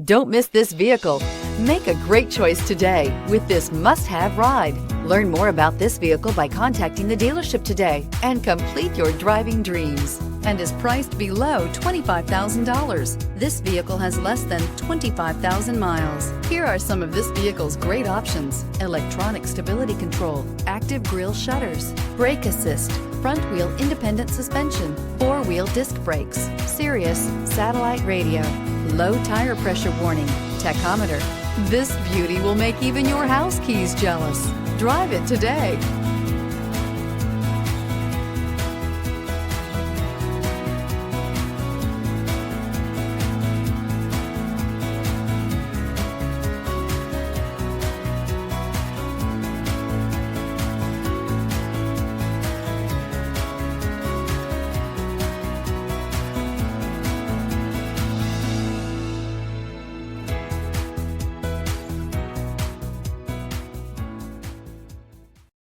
Don't miss this vehicle. Make a great choice today with this must-have ride. Learn more about this vehicle by contacting the dealership today and complete your driving dreams, and is priced below $25,000. This vehicle has less than 25,000 miles. Here are some of this vehicle's great options: electronic stability control, active grille shutters, brake assist, front wheel independent suspension, four-wheel disc brakes, Sirius satellite radio, low tire pressure warning, tachometer. This beauty will make even your house keys jealous. Drive it today.